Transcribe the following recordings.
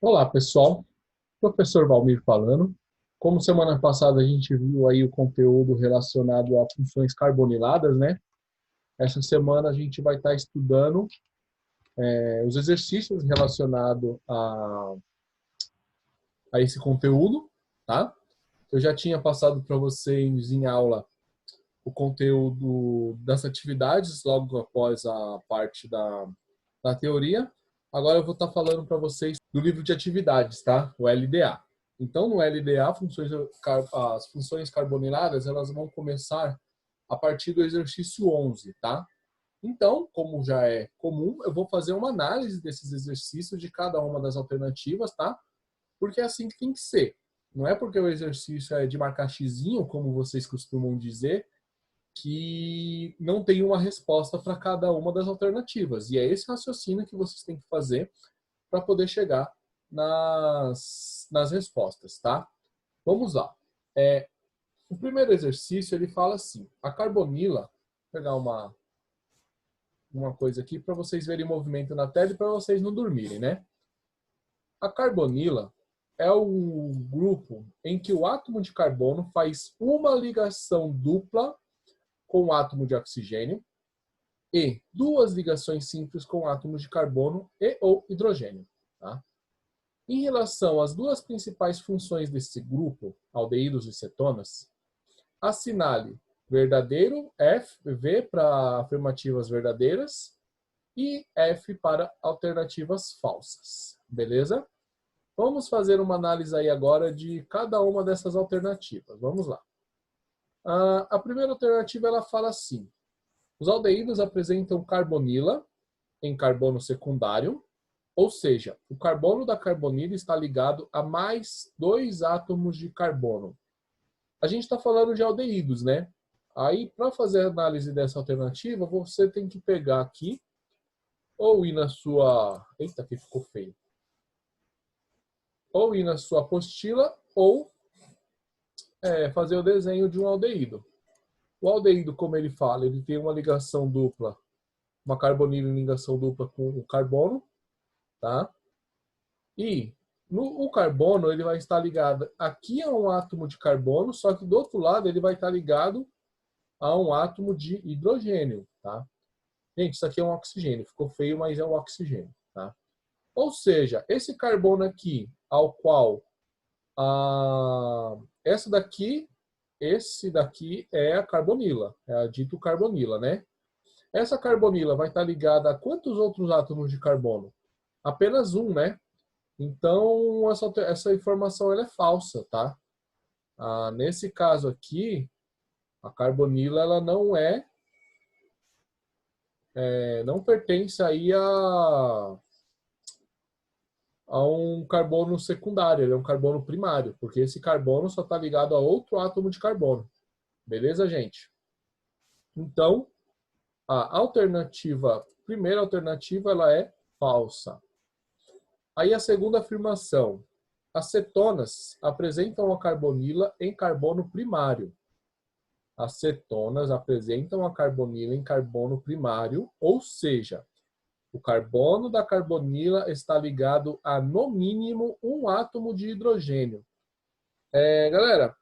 Olá, pessoal. Professor Valmir falando. Como semana passada a gente viu aí o conteúdo relacionado a funções carboniladas, né? Essa semana a gente vai estar estudando os exercícios relacionados a esse conteúdo, tá? Eu já tinha passado para vocês em aula o conteúdo das atividades logo após a parte da teoria. Agora eu vou estar falando para vocês do livro de atividades, tá? O LDA. Então, no LDA, as funções carboniladas, elas vão começar a partir do exercício 11, tá? Então, como já é comum, eu vou fazer uma análise desses exercícios de cada uma das alternativas, tá? Porque é assim que tem que ser. Não é porque o exercício é de marcar xizinho, como vocês costumam dizer, que não tem uma resposta para cada uma das alternativas. E é esse raciocínio que vocês têm que fazer para poder chegar nas respostas, tá? Vamos lá. O primeiro exercício, ele fala assim, a carbonila, vou pegar uma coisa aqui para vocês verem o movimento na tela e para vocês não dormirem, né? A carbonila é o grupo em que o átomo de carbono faz uma ligação dupla com o átomo de oxigênio e duas ligações simples com átomos de carbono e ou hidrogênio. Tá? Em relação às duas principais funções desse grupo, aldeídos e cetonas, assinale verdadeiro F, V para afirmativas verdadeiras e F para alternativas falsas. Beleza? Vamos fazer uma análise aí agora de cada uma dessas alternativas. Vamos lá. A primeira alternativa ela fala assim: os aldeídos apresentam carbonila em carbono secundário, ou seja, o carbono da carbonila está ligado a mais dois átomos de carbono. A gente está falando de aldeídos, né? Aí, para fazer a análise dessa alternativa, você tem que pegar aqui, ou ir na sua... Eita, que ficou feio. Ou ir na sua apostila, ou fazer o desenho de um aldeído. O aldeído, como ele fala, ele tem uma ligação dupla, uma carbonila em ligação dupla com o carbono, tá? E o carbono ele vai estar ligado aqui a um átomo de carbono, só que do outro lado ele vai estar ligado a um átomo de hidrogênio, tá? Gente, isso aqui é um oxigênio, ficou feio, mas é um oxigênio, tá? Ou seja, esse carbono aqui, ao qual esse daqui é a carbonila, é a dito carbonila, né? Essa carbonila vai estar ligada a quantos outros átomos de carbono? Apenas um, né? Então, essa informação ela é falsa, tá? Nesse caso aqui, a carbonila ela não pertence aí a um carbono secundário, ele é um carbono primário, porque esse carbono só está ligado a outro átomo de carbono. Beleza, gente? Então, primeira alternativa, ela é falsa. Aí a segunda afirmação. As cetonas apresentam a carbonila em carbono primário. As cetonas apresentam a carbonila em carbono primário, ou seja, o carbono da carbonila está ligado a, no mínimo, um átomo de hidrogênio. Galera,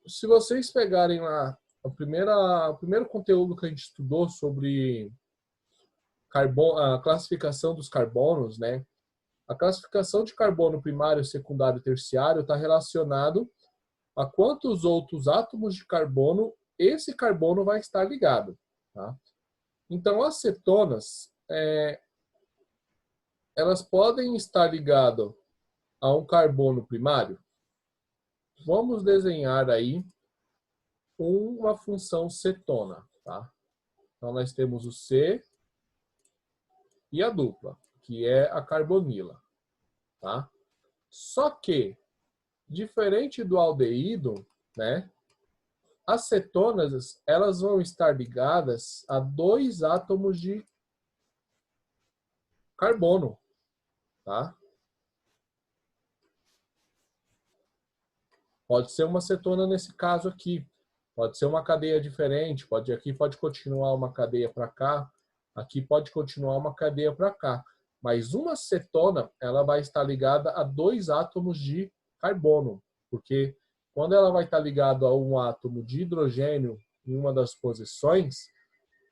se vocês pegarem lá o primeiro conteúdo que a gente estudou sobre a classificação dos carbonos, né? A classificação de carbono primário, secundário e terciário está relacionado a quantos outros átomos de carbono esse carbono vai estar ligado. Tá? Então, as cetonas, elas podem estar ligadas a um carbono primário. Vamos desenhar aí uma função cetona. Tá? Então, nós temos o C e a dupla, que é a carbonila. Tá? Só que, diferente do aldeído, né? As cetonas, elas vão estar ligadas a dois átomos de carbono, tá? Pode ser uma cetona nesse caso aqui, pode ser uma cadeia diferente, aqui pode continuar uma cadeia para cá, aqui pode continuar uma cadeia para cá. Mas uma cetona, ela vai estar ligada a 2 átomos de carbono, porque quando ela vai estar ligada a um átomo de hidrogênio em uma das posições,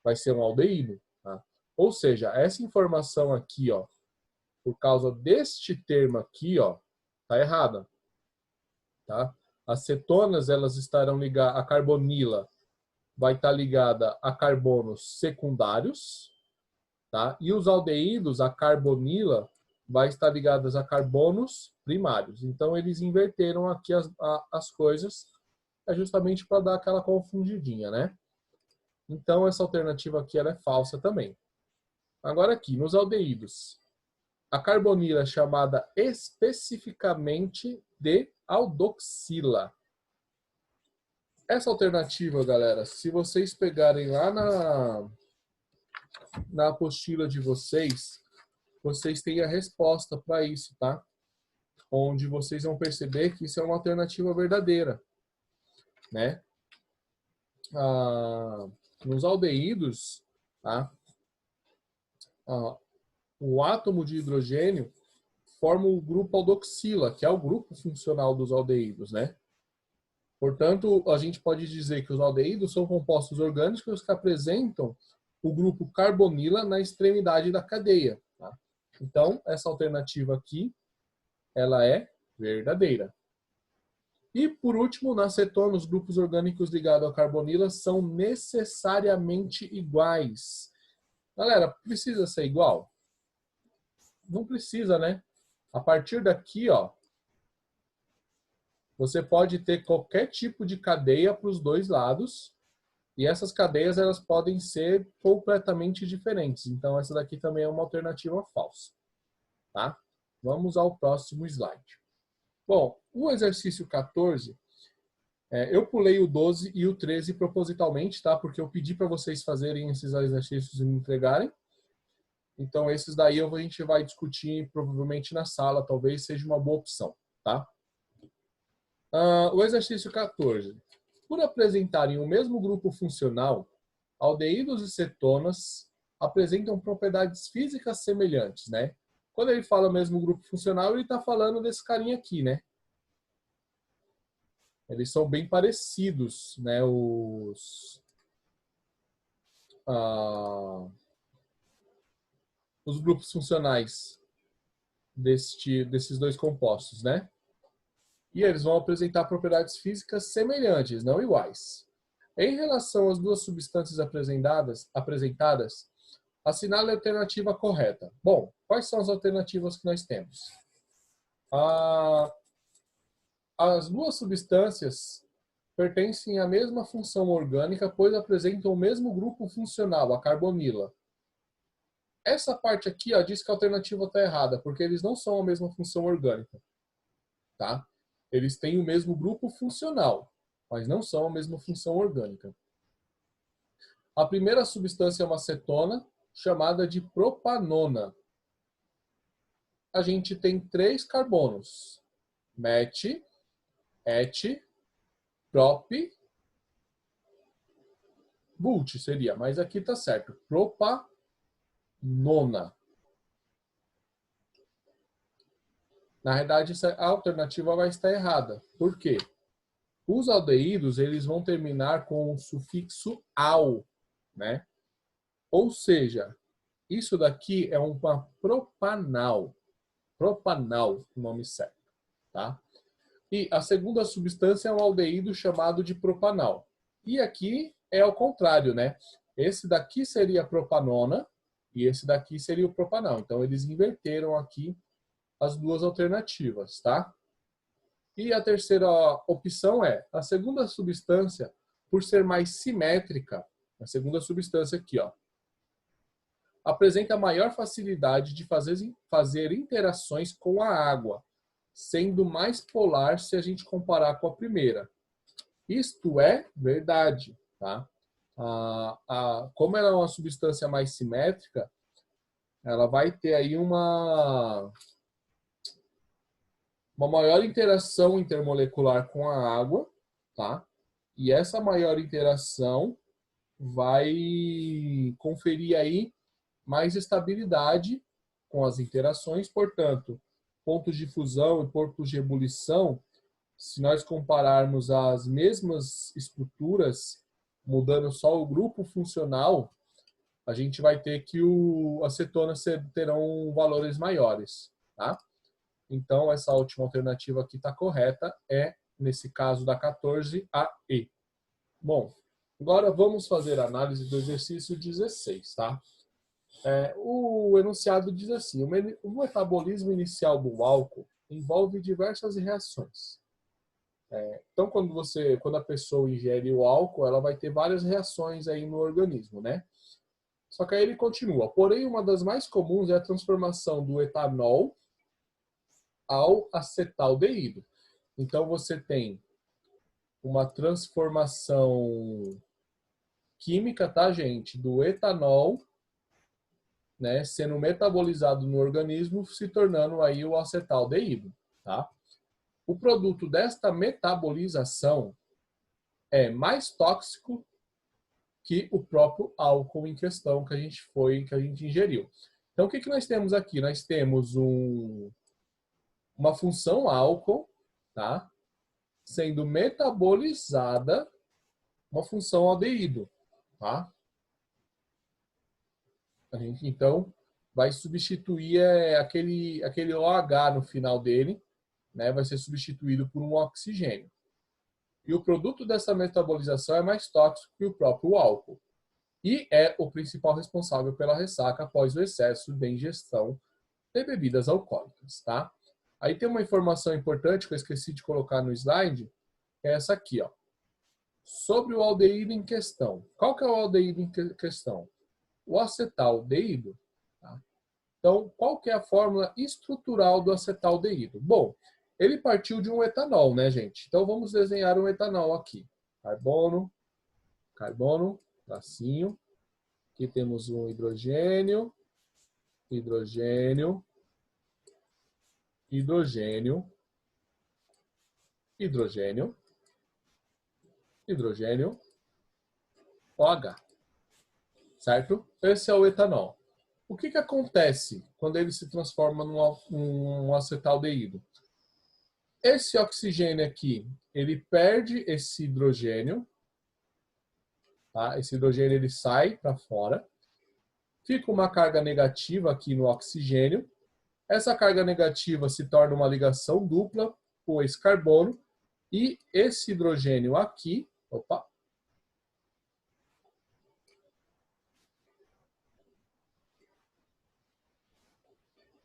vai ser um aldeído. Tá? Ou seja, essa informação aqui, ó, por causa deste termo aqui, ó, tá errada. Tá? As cetonas, elas estarão ligadas, a carbonila vai estar ligada a carbonos secundários, tá? E os aldeídos, a carbonila, vai estar ligadas a carbonos primários. Então, eles inverteram aqui as coisas, é justamente para dar aquela confundidinha, né? Então, essa alternativa aqui ela é falsa também. Agora aqui, nos aldeídos, a carbonila é chamada especificamente de aldoxila. Essa alternativa, galera, se vocês pegarem lá na apostila de vocês, vocês têm a resposta para isso, tá? Onde vocês vão perceber que isso é uma alternativa verdadeira, né? Nos aldeídos, tá? O átomo de hidrogênio forma o grupo aldoxila, que é o grupo funcional dos aldeídos, né? Portanto, a gente pode dizer que os aldeídos são compostos orgânicos que apresentam o grupo carbonila na extremidade da cadeia. Tá? Então, essa alternativa aqui, ela é verdadeira. E, por último, na cetona, os grupos orgânicos ligados à carbonila são necessariamente iguais. Galera, precisa ser igual? Não precisa, né? A partir daqui, ó, você pode ter qualquer tipo de cadeia para os dois lados, e essas cadeias elas podem ser completamente diferentes. Então, essa daqui também é uma alternativa falsa. Tá? Vamos ao próximo slide. Bom, o exercício 14, eu pulei o 12 e o 13 propositalmente, tá? Porque eu pedi para vocês fazerem esses exercícios e me entregarem. Então, esses daí a gente vai discutir provavelmente na sala, talvez seja uma boa opção, tá? O exercício 14. Por apresentarem o mesmo grupo funcional, aldeídos e cetonas apresentam propriedades físicas semelhantes, né? Quando ele fala mesmo grupo funcional, ele está falando desse carinha aqui, né? Eles são bem parecidos, né? Os grupos funcionais desses dois compostos, né? E eles vão apresentar propriedades físicas semelhantes, não iguais. Em relação às duas substâncias apresentadas, assinale a alternativa correta. Bom, quais são as alternativas que nós temos? As duas substâncias pertencem à mesma função orgânica, pois apresentam o mesmo grupo funcional, a carbonila. Essa parte aqui, ó, diz que a alternativa está errada, porque eles não são a mesma função orgânica. Tá? Eles têm o mesmo grupo funcional, mas não são a mesma função orgânica. A primeira substância é uma cetona, chamada de propanona. A gente tem 3 carbonos: met, et, prop, bult seria, mas aqui está certo, propanona. Na verdade, a alternativa vai estar errada. Por quê? Os aldeídos, eles vão terminar com o sufixo -al, né? Ou seja, isso daqui é uma propanal. Propanal, o nome certo, tá? E a segunda substância é um aldeído chamado de propanal. E aqui é ao contrário, né? Esse daqui seria a propanona e esse daqui seria o propanal. Então, eles inverteram aqui as duas alternativas, tá? E a terceira opção é a segunda substância, por ser mais simétrica, a segunda substância aqui, ó, apresenta maior facilidade de fazer interações com a água, sendo mais polar se a gente comparar com a primeira. Isto é verdade, tá? Como ela é uma substância mais simétrica, ela vai ter aí uma maior interação intermolecular com a água, tá? E essa maior interação vai conferir aí mais estabilidade com as interações, portanto, pontos de fusão e pontos de ebulição, se nós compararmos as mesmas estruturas, mudando só o grupo funcional, a gente vai ter que as cetonas terão valores maiores, tá? Então, essa última alternativa aqui está correta, nesse caso, da 14, a E. Bom, agora vamos fazer a análise do exercício 16, tá? O enunciado diz assim: o metabolismo inicial do álcool envolve diversas reações. Então, quando a pessoa ingere o álcool, ela vai ter várias reações aí no organismo, né? Só que aí ele continua. Porém, uma das mais comuns é a transformação do etanol ao acetaldeído. Então, você tem uma transformação química, tá, gente? Do etanol, né, sendo metabolizado no organismo, se tornando aí o acetaldeído, tá? O produto desta metabolização é mais tóxico que o próprio álcool em questão que a gente ingeriu. Então, o que nós temos aqui? Nós temos uma função álcool, tá? Sendo metabolizada uma função aldeído, tá? A gente, então, vai substituir aquele OH no final dele, né? Vai ser substituído por um oxigênio. E o produto dessa metabolização é mais tóxico que o próprio álcool. E é o principal responsável pela ressaca após o excesso de ingestão de bebidas alcoólicas, tá? Aí tem uma informação importante que eu esqueci de colocar no slide, que é essa aqui, ó. Sobre o aldeído em questão. Qual que é o aldeído em questão? O acetaldeído. Tá? Então, qual que é a fórmula estrutural do acetaldeído? Bom, ele partiu de um etanol, né, gente? Então, vamos desenhar um etanol aqui. Carbono, carbono, tracinho. Aqui temos um hidrogênio, hidrogênio, hidrogênio, hidrogênio, hidrogênio, OH. Certo? Esse é o etanol. O que acontece quando ele se transforma num acetaldeído? Esse oxigênio aqui, ele perde esse hidrogênio, tá? Esse hidrogênio ele sai para fora, fica uma carga negativa aqui no oxigênio. Essa carga negativa se torna uma ligação dupla com esse carbono e esse hidrogênio aqui,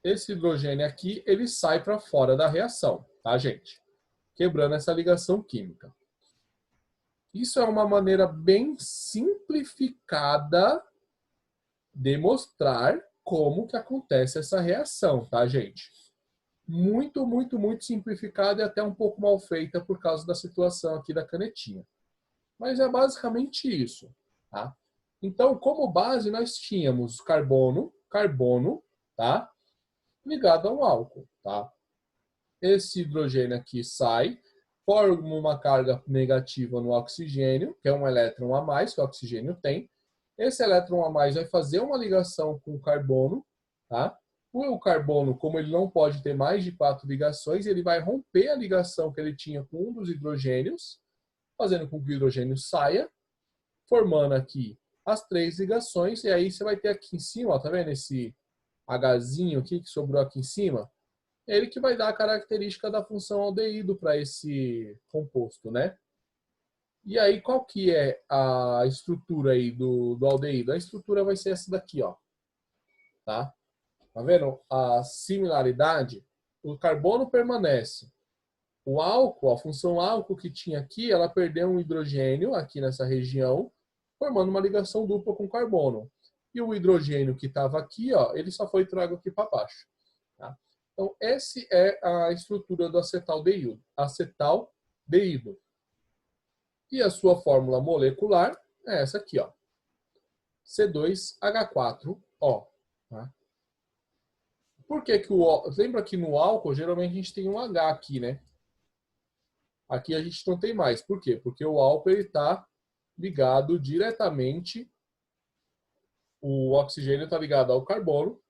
esse hidrogênio aqui, ele sai para fora da reação, tá, gente? Quebrando essa ligação química. Isso é uma maneira bem simplificada de mostrar como que acontece essa reação, tá, gente? Muito, muito, muito simplificada e até um pouco mal feita por causa da situação aqui da canetinha. Mas é basicamente isso, tá? Então, como base, nós tínhamos carbono, tá? Ligado a um álcool, tá? Esse hidrogênio aqui sai, forma uma carga negativa no oxigênio, que é um elétron a mais que o oxigênio tem. Esse elétron a mais vai fazer uma ligação com o carbono, tá? O carbono, como ele não pode ter mais de 4 ligações, ele vai romper a ligação que ele tinha com um dos hidrogênios, fazendo com que o hidrogênio saia, formando aqui as 3 ligações, e aí você vai ter aqui em cima, ó, tá vendo esse Hzinho aqui que sobrou aqui em cima? É ele que vai dar a característica da função aldeído para esse composto, né? E aí, qual que é a estrutura aí do aldeído? A estrutura vai ser essa daqui, ó. Tá? Tá vendo? A similaridade, o carbono permanece. O álcool, a função álcool que tinha aqui, ela perdeu um hidrogênio aqui nessa região, formando uma ligação dupla com carbono. E o hidrogênio que estava aqui, ó, ele só foi trago aqui para baixo. Tá? Então, essa é a estrutura do acetaldeído. Acetaldeído. E a sua fórmula molecular é essa aqui, ó. C2H4O. Tá? Por que que o O... Lembra que no álcool, geralmente a gente tem um H aqui, né? Aqui a gente não tem mais. Por quê? Porque o álcool está ligado diretamente, o oxigênio está ligado ao carbono,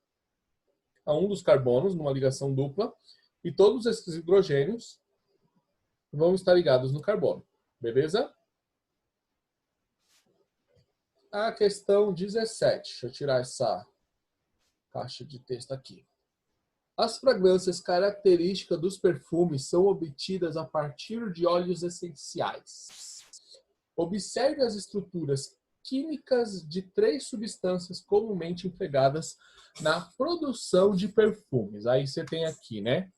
a um dos carbonos, numa ligação dupla, e todos esses hidrogênios vão estar ligados no carbono. Beleza? A questão 17. Deixa eu tirar essa caixa de texto aqui. As fragrâncias características dos perfumes são obtidas a partir de óleos essenciais. Observe as estruturas químicas de 3 substâncias comumente empregadas na produção de perfumes. Aí você tem aqui, né?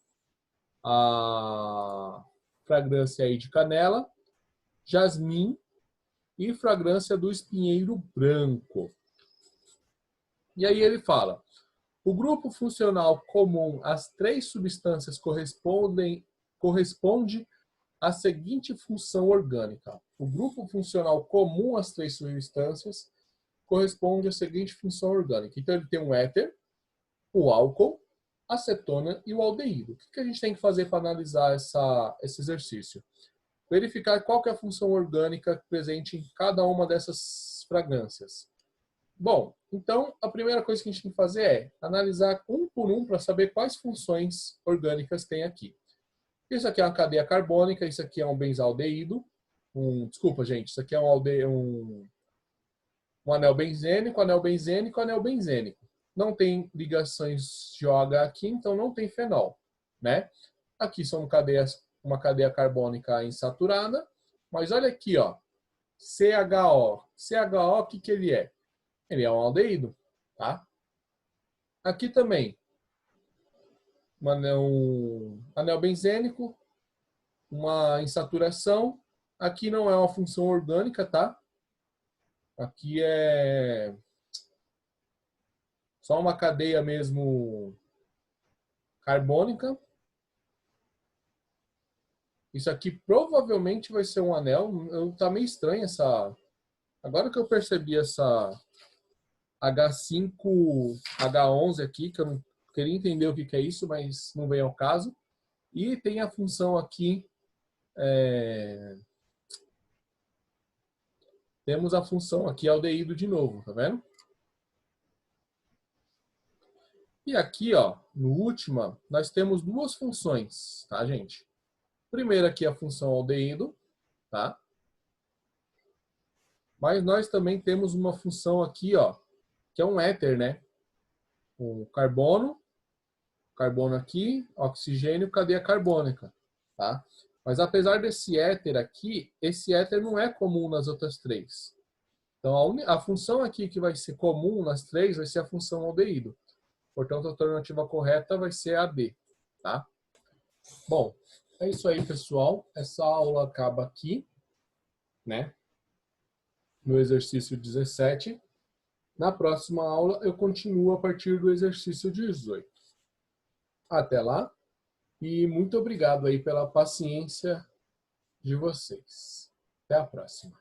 A fragrância aí de canela, jasmim e fragrância do espinheiro branco. E aí ele fala: o grupo funcional comum às 3 substâncias corresponde à seguinte função orgânica. O grupo funcional comum às 3 substâncias corresponde à seguinte função orgânica. Então ele tem um éter, o álcool, a acetona e o aldeído. O que a gente tem que fazer para analisar esse exercício? Verificar qual que é a função orgânica presente em cada uma dessas fragrâncias. Bom, então a primeira coisa que a gente tem que fazer é analisar um por um para saber quais funções orgânicas tem aqui. Isso aqui é uma cadeia carbônica, isso aqui é um benzaldeído. Desculpa, gente, isso aqui é um anel benzênico, anel benzênico, anel benzênico. Não tem ligações de OH aqui, então não tem fenol, né? Aqui são uma cadeia carbônica insaturada, mas olha aqui, ó, CHO. CHO, o que ele é? Ele é um aldeído, tá? Aqui também, um anel benzênico, uma insaturação. Aqui não é uma função orgânica, tá? Aqui é só uma cadeia mesmo carbônica. Isso aqui provavelmente vai ser um anel. Tá meio estranho essa... Agora que eu percebi essa H5H11 aqui, que eu não queria entender o que é isso, mas não vem ao caso. E tem a função aqui... Temos a função aqui aldeído de novo, tá vendo? E aqui, ó, no último, nós temos 2 funções, tá, gente? Primeiro aqui a função aldeído, tá? Mas nós também temos uma função aqui, ó, que é um éter, né? O carbono aqui, oxigênio, cadeia carbônica, tá? Mas apesar desse éter aqui, esse éter não é comum nas outras 3. Então a função aqui que vai ser comum nas 3 vai ser a função aldeído. Portanto, a alternativa correta vai ser a D, tá? Bom, é isso aí, pessoal. Essa aula acaba aqui, né? No exercício 17. Na próxima aula, eu continuo a partir do exercício 18. Até lá. E muito obrigado aí pela paciência de vocês. Até a próxima.